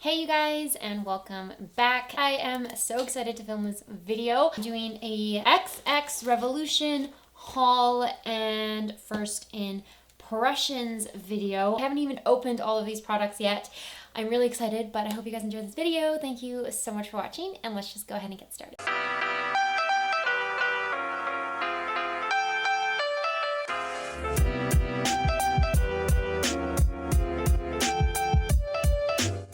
Hey you guys, and welcome back. I am so excited to film this video. I'm doing a XX Revolution haul and first impressions video. I haven't even opened all of these products yet. I'm really excited, but I hope you guys enjoyed this video. Thank you so much for watching, and let's just go ahead and get started.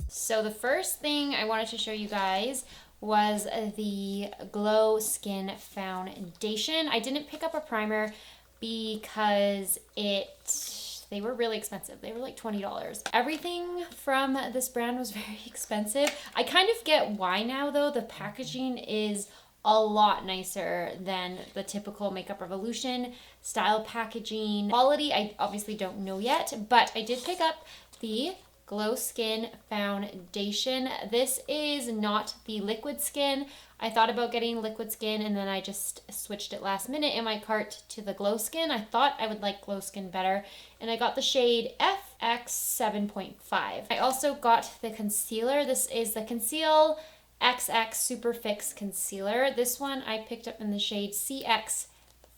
So the first thing I wanted to show you guys was the Glow Skin Foundation. I didn't pick up a primer because they were really expensive. They were like $20. Everything from this brand was very expensive. I kind of get why now though. The packaging is a lot nicer than the typical Makeup Revolution style packaging. Quality, I obviously don't know yet, but I did pick up the Glow Skin Foundation. This is not the liquid skin. I thought about getting liquid skin and then I just switched it last minute in my cart to the Glow Skin. I thought I would like Glow Skin better, and I got the shade FX 7.5. I also got the concealer. This is the ConcealXX Super Fix Concealer. This one I picked up in the shade CX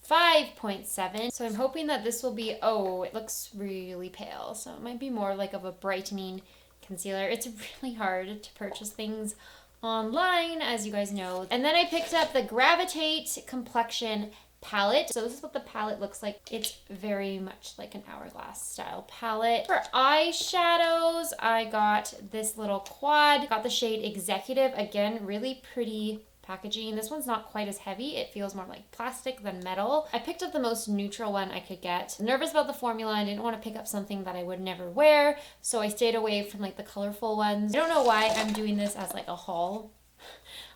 5.7. So I'm hoping that this will be, oh, it looks really pale. So it might be more like of a brightening concealer. It's really hard to purchase things online, as you guys know. And then I picked up the Gravitate Complexion palette. So this is what the palette looks like. It's very much like an hourglass style palette. For eyeshadows, I got this little quad. Got the shade Executive. Again, really pretty packaging. This one's not quite as heavy. It feels more like plastic than metal. I picked up the most neutral one I could get. Nervous about the formula. I didn't want to pick up something that I would never wear, so I stayed away from like the colorful ones. I don't know why I'm doing this as like a haul.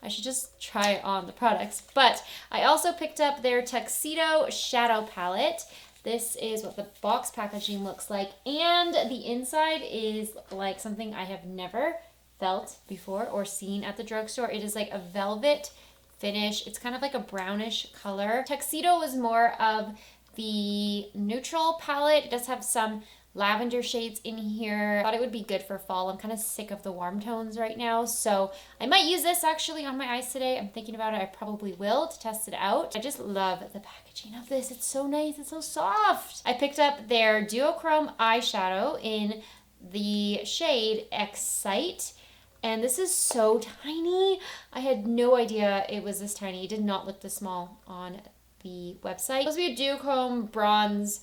I should just try on the products. But I also picked up their TuXXedo shadow palette. This is what the box packaging looks like, and the inside is like something I have never felt before or seen at the drugstore. It is like a velvet finish. It's kind of like a brownish color. TuXXedo was more of the neutral palette. It does have some lavender shades in here. I thought it would be good for fall. I'm kind of sick of the warm tones right now, so I might use this actually on my eyes today. I'm thinking about it. I probably will to test it out. I just love the packaging of this. It's so nice. It's so soft. I picked up their duochrome eyeshadow in the shade Excite. And this is so tiny. I had no idea it was this tiny. It did not look this small on the website. It's supposed to be a duochrome bronze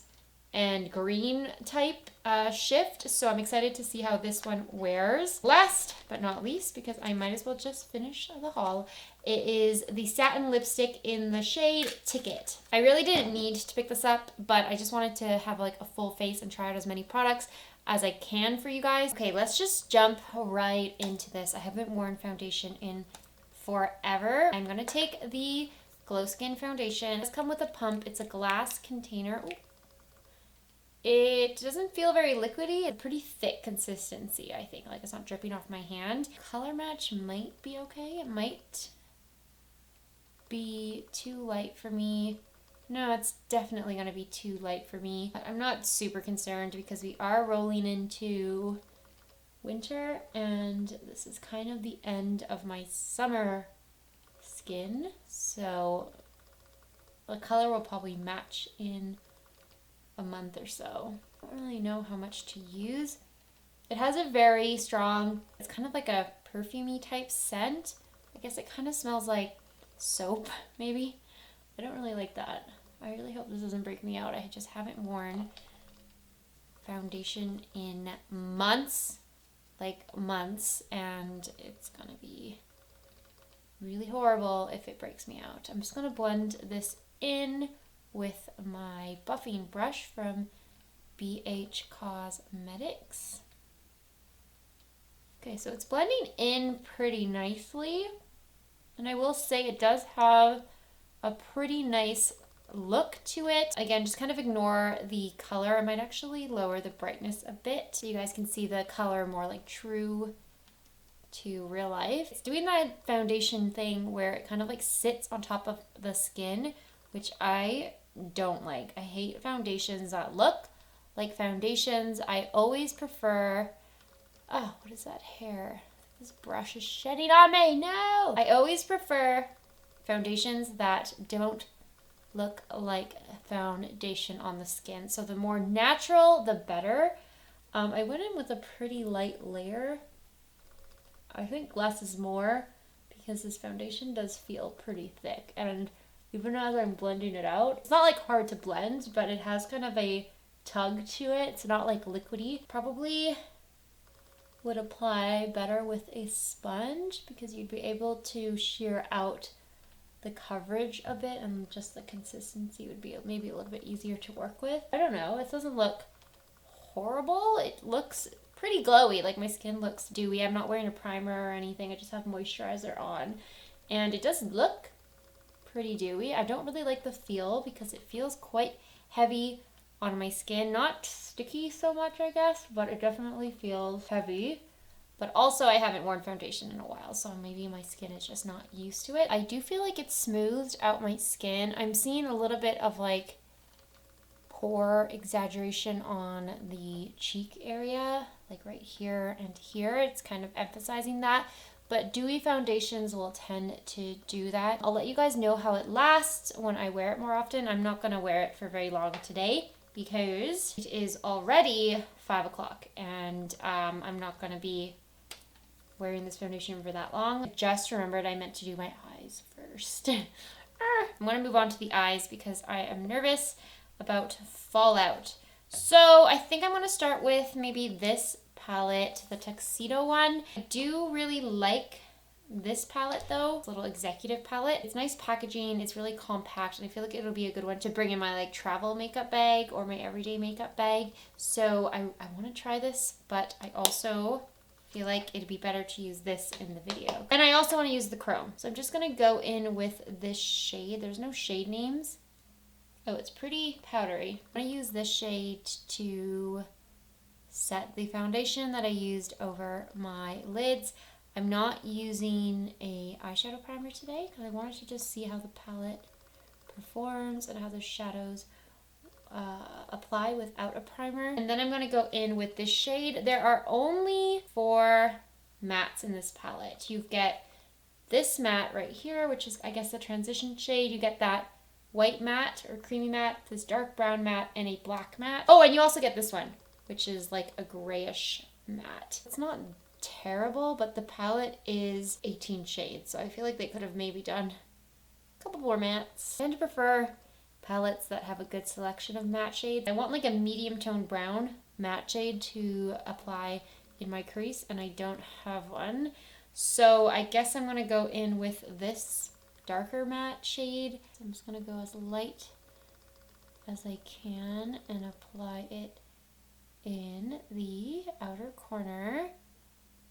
and green type shift. So I'm excited to see how this one wears. Last but not least, because I might as well just finish the haul, it is the Satin lipstick in the shade Ticket. I really didn't need to pick this up, but I just wanted to have like a full face and try out as many products as I can for you guys. Okay, let's just jump right into this. I haven't worn foundation in forever. I'm gonna take the Glow Skin Foundation. It does come with a pump. It's a glass container. Ooh. It doesn't feel very liquidy. It's a pretty thick consistency, I think. Like, it's not dripping off my hand. Color match might be okay. It might be too light for me. No, it's definitely going to be too light for me. I'm not super concerned because we are rolling into winter, and this is kind of the end of my summer skin. So the color will probably match in a month or so. I don't really know how much to use. It has a very strong, it's kind of like a perfumey type scent. I guess it kind of smells like soap, maybe. I don't really like that. I really hope this doesn't break me out. I just haven't worn foundation in months, and it's gonna be really horrible if it breaks me out. I'm just gonna blend this in with my buffing brush from BH Cosmetics. Okay, so it's blending in pretty nicely, and I will say it does have a pretty nice look to it. Again, just kind of ignore the color. I might actually lower the brightness a bit so you guys can see the color more like true to real life. It's doing that foundation thing where it kind of like sits on top of the skin, which I don't like. I hate foundations that look like foundations. I always prefer, oh, what is that hair? This brush is shedding on me. No! I always prefer foundations that don't look like foundation on the skin. So the more natural, the better. I went in with a pretty light layer. I think less is more because this foundation does feel pretty thick. And even as I'm blending it out, it's not like hard to blend, but it has kind of a tug to it. It's not like liquidy. Probably would apply better with a sponge because you'd be able to shear out the coverage a bit and just the consistency would be maybe a little bit easier to work with. I don't know. It doesn't look horrible. It looks pretty glowy. Like my skin looks dewy. I'm not wearing a primer or anything. I just have moisturizer on. And it does look pretty dewy. I don't really like the feel because it feels quite heavy on my skin. Not sticky so much, I guess, but it definitely feels heavy. But also I haven't worn foundation in a while, so maybe my skin is just not used to it. I do feel like it's smoothed out my skin. I'm seeing a little bit of like pore exaggeration on the cheek area, like right here and here. It's kind of emphasizing that. But dewy foundations will tend to do that. I'll let you guys know how it lasts when I wear it more often. I'm not going to wear it for very long today because it is already 5 o'clock and I'm not going to be wearing this foundation for that long. I just remembered I meant to do my eyes first. I'm going to move on to the eyes because I am nervous about fallout. So I think I'm going to start with maybe this palette, the TuXXedo one. I do really like this palette though. It's a little executive palette. It's nice packaging. It's really compact and I feel like it'll be a good one to bring in my like travel makeup bag or my everyday makeup bag. So I want to try this, but I also feel like it'd be better to use this in the video. And I also want to use the chrome. So I'm just going to go in with this shade. There's no shade names. Oh, it's pretty powdery. I'm going to use this shade to set the foundation that I used over my lids. I'm not using a eyeshadow primer today because I wanted to just see how the palette performs and how the shadows apply without a primer. And then I'm going to go in with this shade. There are only 4 mattes in this palette. You get this matte right here, which is I guess the transition shade. You get that white matte or creamy matte, this dark brown matte, and a black matte. Oh, and you also get this one, which is like a grayish matte. It's not terrible, but the palette is 18 shades, so I feel like they could have maybe done a couple more mattes. I tend to prefer palettes that have a good selection of matte shades. I want like a medium tone brown matte shade to apply in my crease, and I don't have one. So I guess I'm going to go in with this darker matte shade. So I'm just going to go as light as I can and apply it in the outer corner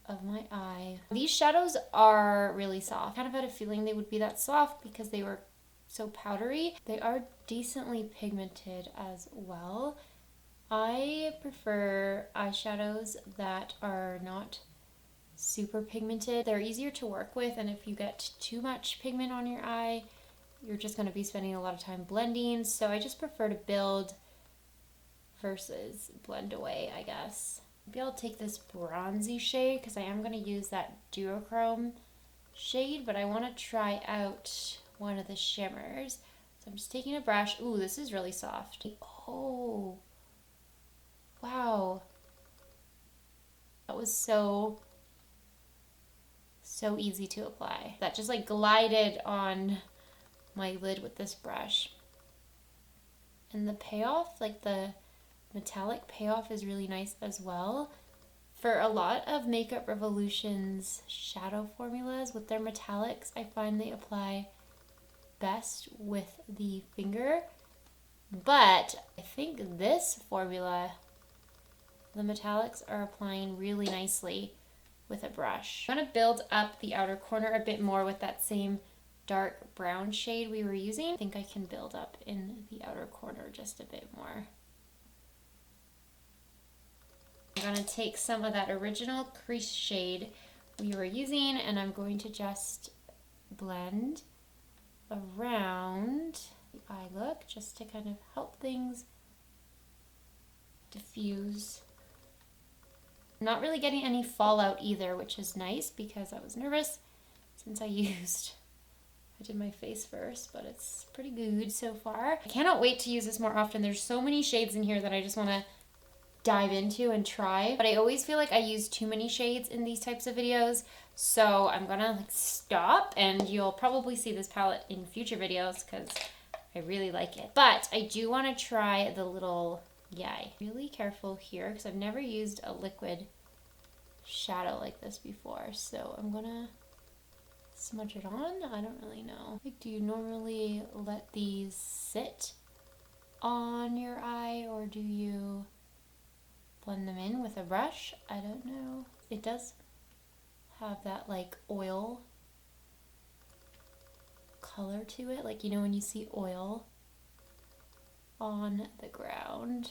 of my eye. These shadows are really soft. I kind of had a feeling they would be that soft because they were so powdery. They are decently pigmented as well. I prefer eyeshadows that are not super pigmented. They're easier to work with, and if you get too much pigment on your eye, you're just going to be spending a lot of time blending. So I just prefer to build versus blend away, I guess. Maybe I'll take this bronzy shade because I am going to use that duochrome shade, but I want to try out one of the shimmers. So I'm just taking a brush. Ooh, this is really soft. Oh, wow. That was so easy to apply. That just like glided on my lid with this brush. And the payoff, like the metallic payoff, is really nice as well. For a lot of Makeup Revolution's shadow formulas with their metallics, I find they apply best with the finger. But I think this formula, the metallics are applying really nicely with a brush. I'm going to build up the outer corner a bit more with that same dark brown shade we were using. I think I can build up in the outer corner just a bit more. I'm going to take some of that original crease shade we were using and I'm going to just blend around the eye look just to kind of help things diffuse Not really getting any fallout either, which is nice because I was nervous since I did my face first, but it's pretty good so far. I cannot wait to use this more often. There's so many shades in here that I just want to dive into and try, but I always feel like I use too many shades in these types of videos, so I'm gonna like stop, and you'll probably see this palette in future videos because I really like it. But I do want to try the little yay. Really careful here because I've never used a liquid shadow like this before, so I'm gonna smudge it on. I don't really know. Like, do you normally let these sit on your eye, or do you blend them in with a brush? I don't know. It does have that like oil color to it, like, you know, when you see oil on the ground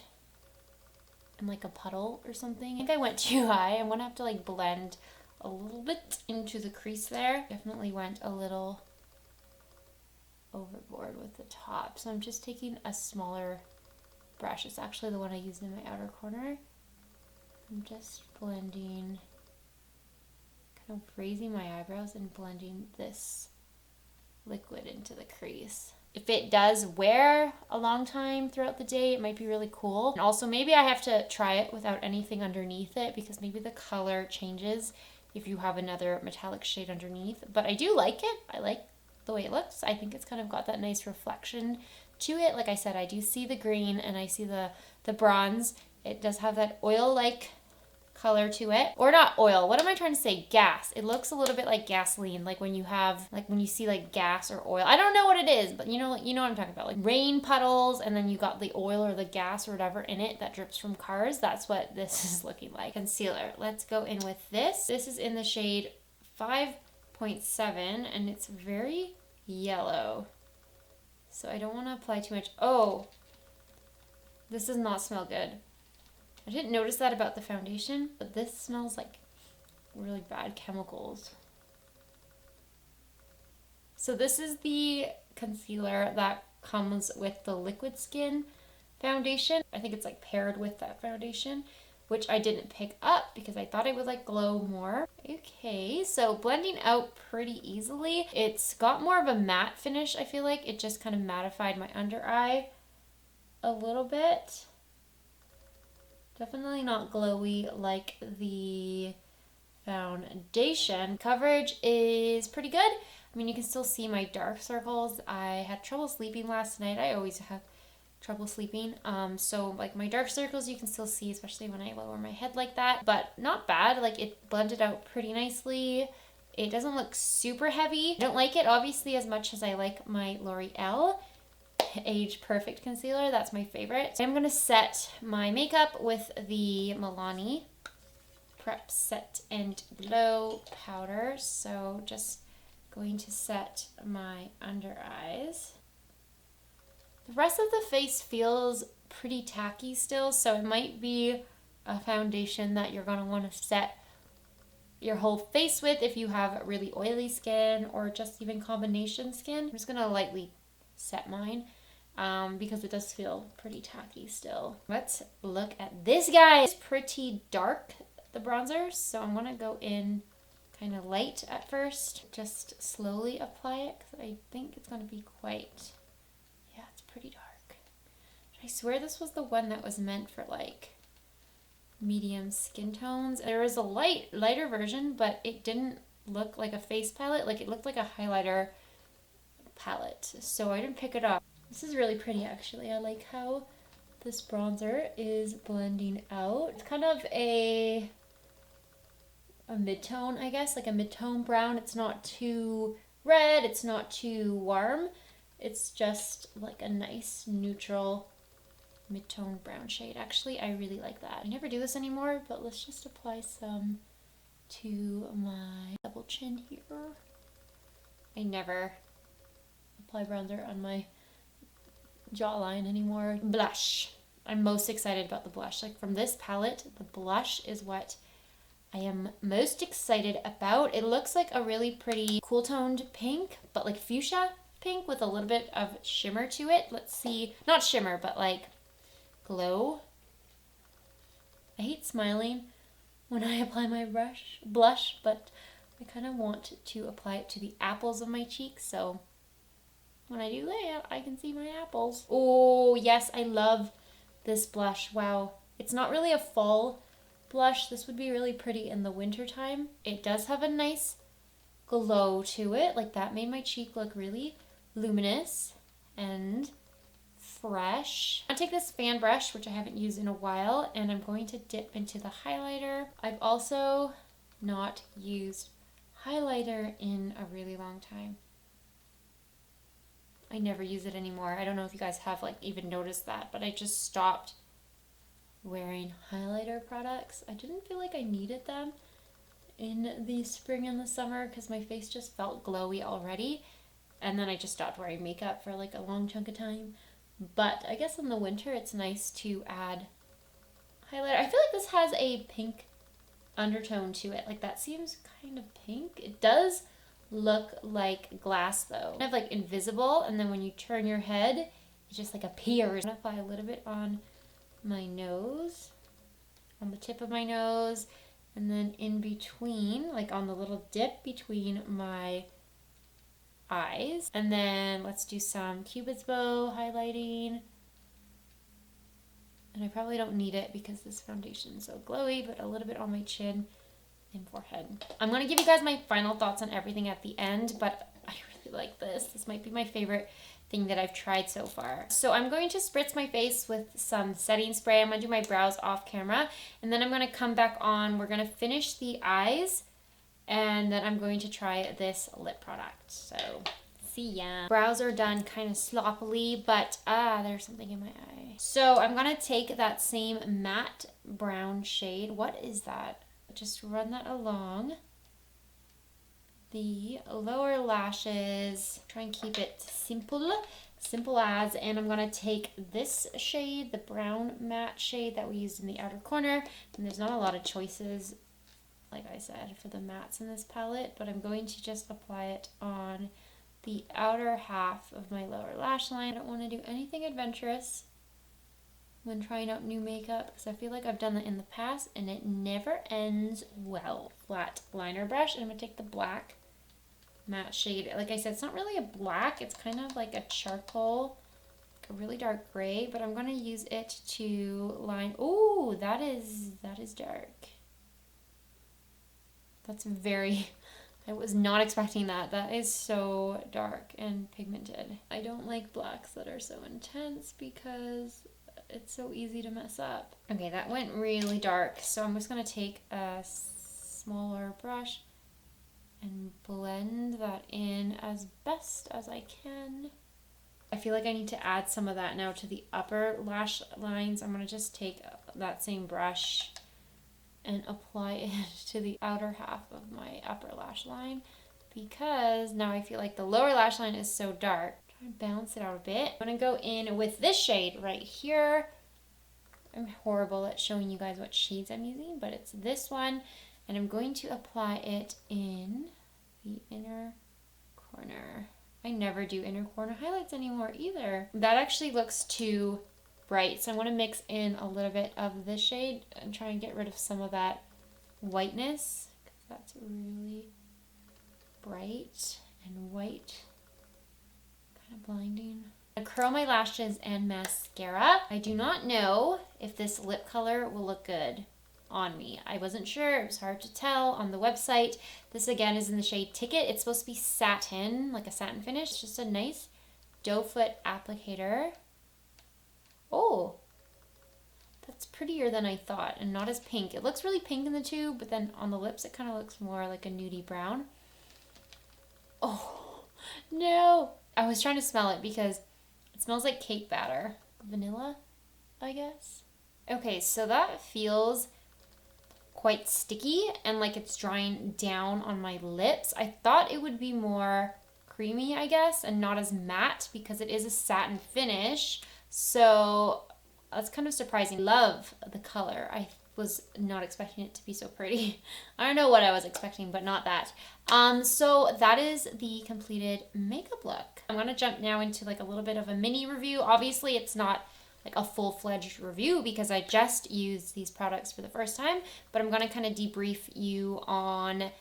and like a puddle or something. I think I went too high. I'm gonna have to like blend a little bit into the crease there. Definitely went a little overboard with the top, so I'm just taking a smaller brush. It's actually the one I used in my outer corner. I'm just blending, kind of raising my eyebrows and blending this liquid into the crease. If it does wear a long time throughout the day, it might be really cool. And also maybe I have to try it without anything underneath it, because maybe the color changes if you have another metallic shade underneath. But I do like it. I like the way it looks. I think it's kind of got that nice reflection to it. Like I said, I do see the green and I see the bronze. It does have that oil-like color to it. Or not oil, what am I trying to say? Gas. It looks a little bit like gasoline, like when you have, like when you see like gas or oil. I don't know what it is, but you know what I'm talking about. Like rain puddles, and then you got the oil or the gas or whatever in it that drips from cars. That's what this is looking like. Concealer. Let's go in with this. This is in the shade 5.7 and it's very yellow. So I don't want to apply too much. Oh, this does not smell good. I didn't notice that about the foundation, but this smells like really bad chemicals. So this is the concealer that comes with the Liquid Skin foundation. I think it's like paired with that foundation, which I didn't pick up because I thought it would like glow more. Okay, so blending out pretty easily. It's got more of a matte finish, I feel like. It just kind of mattified my under eye a little bit. Definitely not glowy like the foundation. Coverage is pretty good. I mean, you can still see my dark circles. I had trouble sleeping last night. I always have trouble sleeping. So like my dark circles you can still see, especially when I lower my head like that. But not bad. Like it blended out pretty nicely. It doesn't look super heavy. I don't like it obviously as much as I like my L'Oreal Age Perfect concealer. That's my favorite. I'm gonna set my makeup with the Milani Prep Set and Glow powder. So just going to set my under eyes. The rest of the face feels pretty tacky still, so it might be a foundation that you're gonna want to set your whole face with if you have really oily skin or just even combination skin. I'm just gonna lightly set mine because it does feel pretty tacky still. Let's look at this guy. It's pretty dark, the bronzer, so I'm gonna go in kind of light at first. Just slowly apply it because I think it's gonna be quite, yeah, it's pretty dark. I swear this was the one that was meant for like medium skin tones. There is a lighter version, but it didn't look like a face palette. Like it looked like a highlighter palette, so I didn't pick it up. This is really pretty actually. I like how this bronzer is blending out. It's kind of a mid-tone, I guess, like a mid-tone brown. It's not too red, it's not too warm. It's just like a nice neutral mid-tone brown shade. Actually, I really like that. I never do this anymore, but let's just apply some to my double chin here. I never apply bronzer on my jawline anymore. Blush. I'm most excited about the blush. Like from this palette, the blush is what I am most excited about. It looks like a really pretty cool toned pink, but like fuchsia pink with a little bit of shimmer to it. Let's see, not shimmer, but like glow. I hate smiling when I apply my blush, but I kind of want to apply it to the apples of my cheeks, so when I do that, I can see my apples. Oh, yes, I love this blush. Wow. It's not really a fall blush. This would be really pretty in the winter time. It does have a nice glow to it. Like, that made my cheek look really luminous and fresh. I'll take this fan brush, which I haven't used in a while, and I'm going to dip into the highlighter. I've also not used highlighter in a really long time. I never use it anymore. I don't know if you guys have like even noticed that, but I just stopped wearing highlighter products. I didn't feel like I needed them in the spring and the summer because my face just felt glowy already. And then I just stopped wearing makeup for like a long chunk of time. But I guess in the winter it's nice to add highlighter. I feel like this has a pink undertone to it. Like, that seems kind of pink. It does look like glass though. Kind of like invisible, and then when you turn your head, it just like appears. I'm gonna apply a little bit on my nose, on the tip of my nose, and then in between, like on the little dip between my eyes. And then let's do some Cupid's bow highlighting. And I probably don't need it because this foundation is so glowy, but a little bit on my chin and forehead. I'm going to give you guys my final thoughts on everything at the end, but I really like this. This might be my favorite thing that I've tried so far. So I'm going to spritz my face with some setting spray. I'm going to do my brows off camera, and then I'm going to come back on. We're going to finish the eyes, and then I'm going to try this lip product. So see ya. Brows are done kind of sloppily, but there's something in my eye. So I'm going to take that same matte brown shade. What is that? Just run that along the lower lashes. Try and keep it simple as. And I'm going to take this shade, the brown matte shade that we used in the outer corner. And there's not a lot of choices, like I said, for the mattes in this palette, but I'm going to just apply it on the outer half of my lower lash line. I don't want to do anything adventurous when trying out new makeup because I feel like I've done that in the past and it never ends well. Flat liner brush, and I'm going to take the black matte shade. Like I said, it's not really a black, it's kind of like a charcoal, like a really dark gray, but I'm going to use it to line. Oh, that is dark. That's very, I was not expecting that. That is so dark and pigmented. I don't like blacks that are so intense because it's so easy to mess up. Okay, that went really dark. So I'm just going to take a smaller brush and blend that in as best as I can. I feel like I need to add some of that now to the upper lash lines. I'm going to just take that same brush and apply it to the outer half of my upper lash line because now I feel like the lower lash line is so dark. Try and balance it out a bit. I'm going to go in with this shade right here. I'm horrible at showing you guys what shades I'm using, but it's this one, and I'm going to apply it in the inner corner. I never do inner corner highlights anymore either. That actually looks too bright, so I want to mix in a little bit of this shade and try and get rid of some of that whiteness because that's really bright and white, kind of blinding. I curl my lashes and mascara. I do not know if this lip color will look good on me. I wasn't sure. It was hard to tell on the website. This again is in the shade Ticket. It's supposed to be satin, like a satin finish. It's just a nice doe foot applicator. Oh, that's prettier than I thought and not as pink. It looks really pink in the tube, but then on the lips it kind of looks more like a nudie brown. Oh, no. I was trying to smell it because it smells like cake batter. Vanilla, I guess. Okay, so that feels quite sticky and like it's drying down on my lips. I thought it would be more creamy, I guess, and not as matte because it is a satin finish. So that's kind of surprising. Love the color. I was not expecting it to be so pretty. I don't know what I was expecting, but not that. So that is the completed makeup look. I'm going to jump now into like a little bit of a mini review. Obviously it's not like a full-fledged review because I just used these products for the first time, but I'm going to kind of debrief you on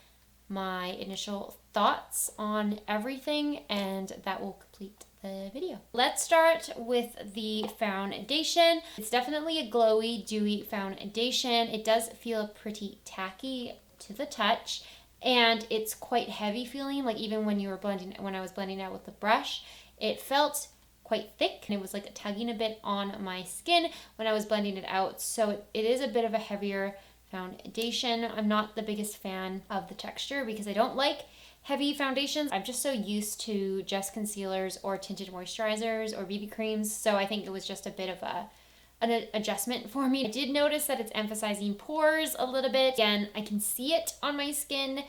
my initial thoughts on everything, and that will complete the video. Let's start with the foundation. It's definitely a glowy, dewy foundation. It does feel pretty tacky to the touch, and it's quite heavy feeling. Like even when I was blending out with the brush, it felt quite thick, and it was like tugging a bit on my skin when I was blending it out. So it is a bit of a heavier foundation. I'm not the biggest fan of the texture because I don't like heavy foundations. I'm just so used to just concealers or tinted moisturizers or BB creams. So I think it was just a bit of an adjustment for me. I did notice that it's emphasizing pores a little bit. Again, I can see it on my skin,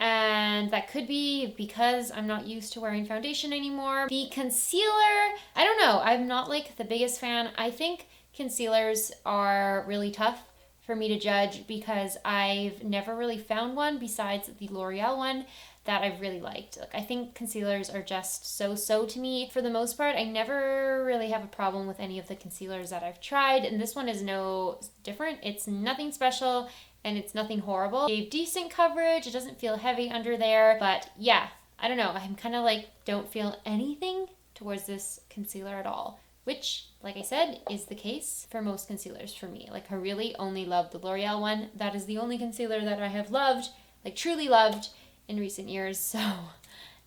and that could be because I'm not used to wearing foundation anymore. The concealer, I don't know. I'm not like the biggest fan. I think concealers are really tough for me to judge because I've never really found one besides the L'Oreal one that I've really liked. Like, I think concealers are just so to me. For the most part, I never really have a problem with any of the concealers that I've tried, and this one is no different. It's nothing special, and it's nothing horrible. It gave decent coverage. It doesn't feel heavy under there, but yeah, I don't know. I'm kind of like, don't feel anything towards this concealer at all, which, like I said, is the case for most concealers for me. Like, I really only love the L'Oreal one. That is the only concealer that I have loved, like truly loved, in recent years. So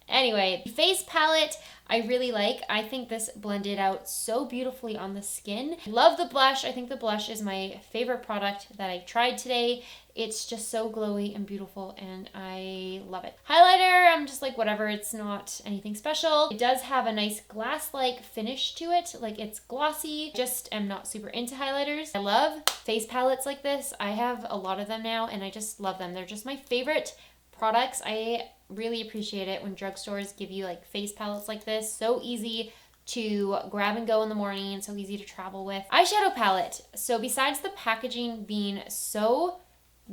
anyway, the face palette I really like. I think this blended out so beautifully on the skin. I love the blush. I think the blush is my favorite product that I tried today. It's just so glowy and beautiful, and I love it. Highlighter, I'm just like, whatever. It's not anything special. It does have a nice glass-like finish to it. Like, it's glossy. Just am not super into highlighters. I love face palettes like this. I have a lot of them now, and I just love them. They're just my favorite products. I really appreciate it when drugstores give you like face palettes like this. So easy to grab and go in the morning, and so easy to travel with. Eyeshadow palette. So besides the packaging being so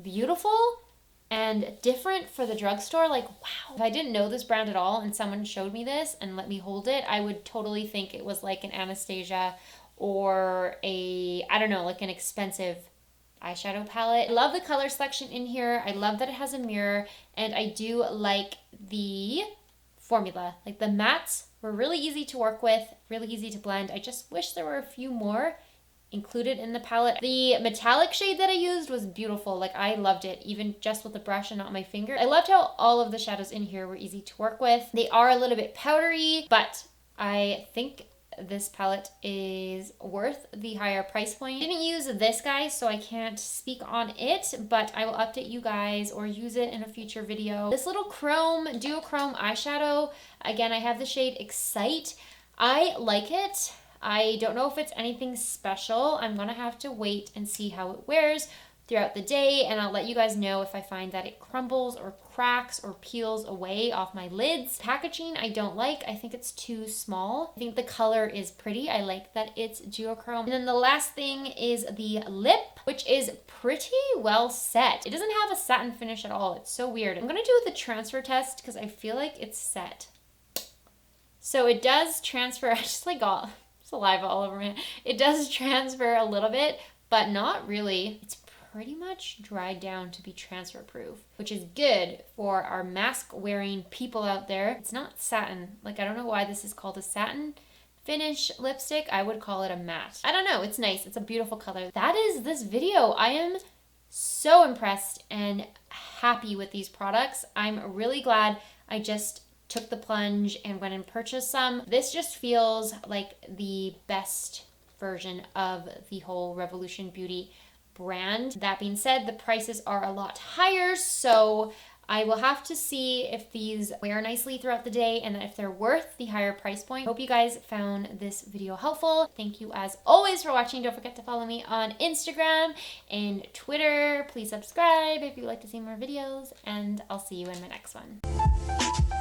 beautiful and different for the drugstore, like, wow. If I didn't know this brand at all and someone showed me this and let me hold it, I would totally think it was like an Anastasia or I don't know, like an expensive eyeshadow palette. I love the color selection in here. I love that it has a mirror, and I do like the formula. Like, the mattes were really easy to work with, really easy to blend. I just wish there were a few more included in the palette. The metallic shade that I used was beautiful. Like, I loved it, even just with the brush and not my finger. I loved how all of the shadows in here were easy to work with. They are a little bit powdery, but I think this palette is worth the higher price point. I didn't use this, guys, so I can't speak on it, but I will update you guys or use it in a future video. This little duochrome eyeshadow, again, I have the shade Excite. I like it. I don't know if it's anything special. I'm gonna have to wait and see how it wears throughout the day, and I'll let you guys know if I find that it crumbles or cracks or peels away off my lids. Packaging I don't like. I think it's too small. I think the color is pretty. I like that it's duochrome. And then the last thing is the lip, which is pretty well set. It doesn't have a satin finish at all. It's so weird. I'm gonna do the transfer test because I feel like it's set. So it does transfer. I just like got saliva all over my hand. It does transfer a little bit, but not really. It's pretty much dried down to be transfer proof, which is good for our mask wearing people out there. It's not satin. Like, I don't know why this is called a satin finish lipstick. I would call it a matte. I don't know. It's nice. It's a beautiful color. That is this video. I am so impressed and happy with these products. I'm really glad I just took the plunge and went and purchased some. This just feels like the best version of the whole Revolution Beauty brand. That being said, the prices are a lot higher, so I will have to see if these wear nicely throughout the day and if they're worth the higher price point. Hope you guys found this video helpful. Thank you as always for watching. Don't forget to follow me on Instagram and Twitter. Please subscribe if you'd like to see more videos, and I'll see you in my next one.